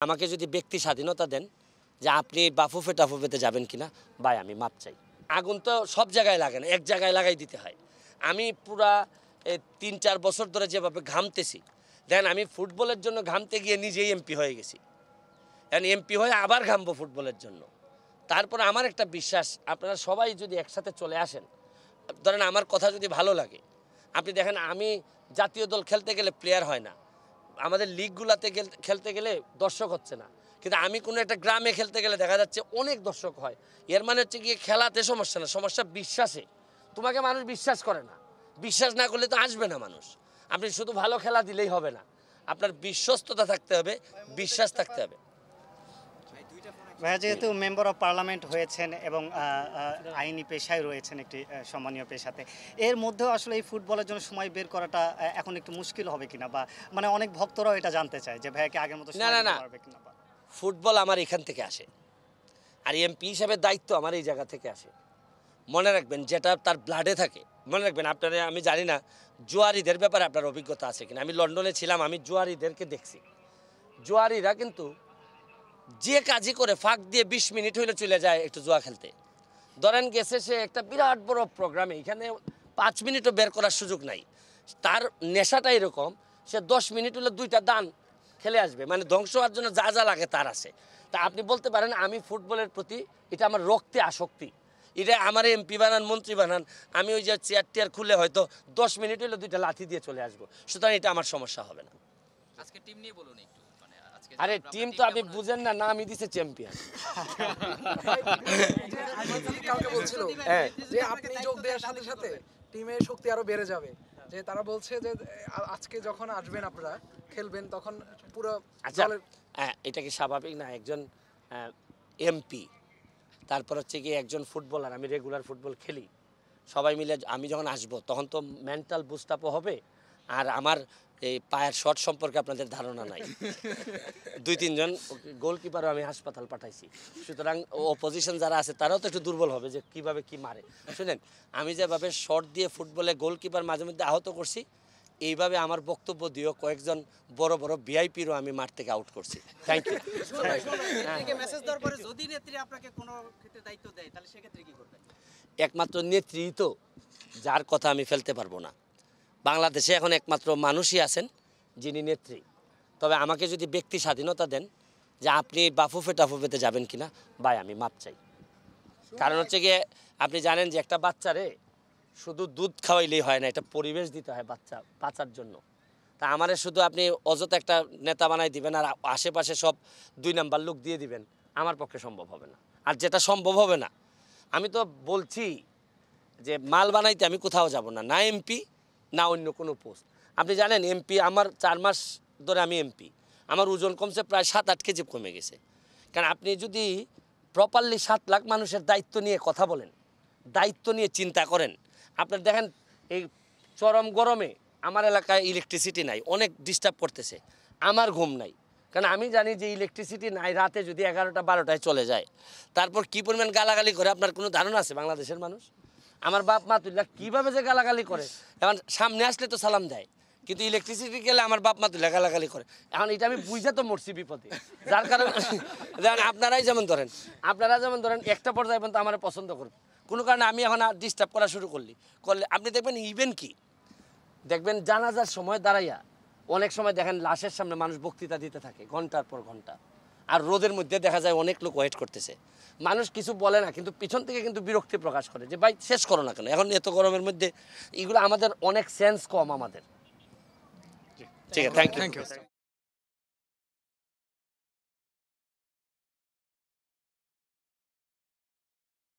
আমাকে যদি ব্যক্তি স্বাধীনতা দেন যে আপনি বাফুফে টাফুফেতে যাবেন কিনা, ভাই আমি মাপ চাই। আগুন তো সব জায়গায় লাগে না, এক জায়গায় লাগাই দিতে হয়। আমি পুরা ৩-৪ বছর ধরে যেভাবে ঘামতেছি, দেন আমি ফুটবলের জন্য ঘামতে গিয়ে নিজেই এমপি হয়ে গেছি। এমপি হয়ে আবার ঘামবো ফুটবলের জন্য। তারপর আমার একটা বিশ্বাস, আপনারা সবাই যদি একসাথে চলে আসেন, ধরেন আমার কথা যদি ভালো লাগে, আপনি দেখেন আমি জাতীয় দল খেলতে গেলে প্লেয়ার হয় না, আমাদের লিগগুলাতে খেলতে গেলে দর্শক হচ্ছে না, কিন্তু আমি কোনো একটা গ্রামে খেলতে গেলে দেখা যাচ্ছে অনেক দর্শক হয়। এর মানে হচ্ছে গিয়ে খেলাতে সমস্যা না, সমস্যা বিশ্বাসে। তোমাকে মানুষ বিশ্বাস করে না, বিশ্বাস না করলে তো আসবে না মানুষ। আপনি শুধু ভালো খেলা দিলেই হবে না, আপনার বিশ্বস্ততা থাকতে হবে, বিশ্বাস থাকতে হবে। ভাইয়া যেহেতু মেম্বার অফ পার্লামেন্ট হয়েছেন এবং আইনি পেশায় রয়েছেন একটি সম্মানীয় পেশাতে, এর মধ্যেও আসলে এই ফুটবলের জন্য সময় বের করাটা এখন একটু মুশকিল হবে কিনা, বা মানে অনেক ভক্তরাও এটা জানতে চায় যে ভাইয়াকে আগের মতো সময় দিতে পারবে কিনা। ফুটবল আমার এখান থেকে আসে, আর এমপি হিসাবে দায়িত্ব আমার এই জায়গা থেকে আসে। মনে রাখবেন, যেটা তার ব্লাডে থাকে, মনে রাখবেন। আপনারা, আমি জানি না জুয়ারিদের ব্যাপারে আপনার অভিজ্ঞতা আছে কিনা। আমি লন্ডনে ছিলাম, আমি জুয়ারিদেরকে দেখছি। জুয়ারিরা কিন্তু যে কাজই করে ফাঁক দিয়ে 20 মিনিট হইলে চলে যায় একটু জুয়া খেলতে। ধরেন গেছে সে একটা বিরাট বড় প্রোগ্রামে, এখানে 5 মিনিটও বের করার সুযোগ নাই। তার নেশাটা এরকম, সে 10 মিনিট হলে 2টা দান খেলে আসবে, মানে ধ্বংস হওয়ার জন্য যা যা লাগে তার আছে। তা আপনি বলতে পারেন আমি ফুটবলের প্রতি, এটা আমার রক্তে আসক্তি। এটা আমার এমপি বানান, মন্ত্রী বানান, আমি ওই যে চেয়ার টেয়ার খুলে হয়তো 10 মিনিট হলে 2টা লাথি দিয়ে চলে আসবো। সুতরাং এটা আমার সমস্যা হবে না। আজকে টিম নিয়ে বলুন একটু। আরে টিম তো আপনি বুঝেন না, নামই দিছে চ্যাম্পিয়ন। কালকে বলছিল যে আপনি যোগ দেওয়ার সাথে সাথে টিমের শক্তি আরো বেড়ে যাবে, যে তারা বলছে যে আজকে যখন আসবেন আপনারা খেলবেন তখন পুরো দলের। এটা কি স্বাভাবিক না? একজন এমপি, তারপর হচ্ছে কি একজন ফুটবলার, আমি রেগুলার ফুটবল খেলি, সবাই মিলে আমি যখন আসবো তখন তো মেন্টাল বুস্ট আপও হবে। আর আমার এই পায়ের শট সম্পর্কে আপনাদের ধারণা নাই। 2-3 জন গোলকিপারও আমি হাসপাতাল পাঠাইছি। সুতরাং অপোজিশন যারা আছে তারাও তো একটু দুর্বল হবে যে কিভাবে কি মারে। শুনেন, আমি যেভাবে শট দিয়ে ফুটবলে গোলকিপার মাঝে মধ্যে আহত করছি, এইভাবে আমার বক্তব্য দিয়েও কয়েকজন বড় বড় ভিআইপিরও আমি মাঠ থেকে আউট করছি। Thank you. একমাত্র নেত্রী তো, যার কথা আমি ফেলতে পারবো না। বাংলাদেশে এখন একমাত্র মানুষই আছেন যিনি নেত্রী। তবে আমাকে যদি ব্যক্তি স্বাধীনতা দেন যে আপনি বাফুফে টাফুফেতে যাবেন কিনা, ভাই আমি মাপ চাই। কারণ হচ্ছে গিয়ে আপনি জানেন যে একটা বাচ্চারে শুধু দুধ খাওয়াইলেই হয় না, এটা পরিবেশ দিতে হয় বাচ্চা বাঁচার জন্য। তা আমারে শুধু আপনি অযথা একটা নেতা বানাই দিবেন আর আশেপাশে সব 2 নাম্বার লোক দিয়ে দিবেন, আমার পক্ষে সম্ভব হবে না। আর যেটা সম্ভব হবে না, আমি তো বলছি যে মাল বানাইতে আমি কোথাও যাব না, না এমপি না অন্য কোনো পোস্ট। আপনি জানেন এমপি আমার 4 মাস ধরে আমি এমপি, আমার ওজন কমছে প্রায় 7-8 কেজি কমে গেছে। কারণ আপনি যদি প্রপারলি 7 লাখ মানুষের দায়িত্ব নিয়ে কথা বলেন, দায়িত্ব নিয়ে চিন্তা করেন, আপনার দেখেন এই চরম গরমে আমার এলাকায় ইলেকট্রিসিটি নাই, অনেক ডিস্টার্ব করতেছে, আমার ঘুম নাই। কারণ আমি জানি যে ইলেকট্রিসিটি নাই, রাতে যদি 11টা-12টায় চলে যায়, তারপর কী পরিমাণ গালাগালি করে আপনার কোনো ধারণা আছে? বাংলাদেশের মানুষ, আমার বাপ মা তুল্লা কীভাবে যে গালাগালি করে, এখন সামনে আসলে তো সালাম দেয়, কিন্তু ইলেকট্রিসিটি গেলে আমার বাপ মা তুল্লা গালাগালি করে। এখন এটা আমি বুঝে তো মরছি বিপদে, যার কারণে যেমন আপনারা যেমন ধরেন একটা পর্যায়ে পর্যন্ত আমার পছন্দ করবে, কোনো কারণে আমি এখন ডিস্টার্ব করা শুরু করলে আপনি দেখবেন ইভেন কি দেখবেন জানাজার সময় দাঁড়াইয়া অনেক সময় দেখেন লাশের সামনে মানুষ বক্তৃতা দিতে থাকে ঘন্টার পর ঘন্টা, আর রোদের মধ্যে দেখা যায় অনেক লোক ওয়েট করতেছে। মানুষ কিছু বলে না, কিন্তু পিছন থেকে কিন্তু বিরক্তি প্রকাশ করে যে ভাই শেষ করো না কেন, এখন এত গরমের মধ্যে। এগুলো আমাদের অনেক সেন্স কম আমাদের। ঠিক আছে, থ্যাংক ইউ।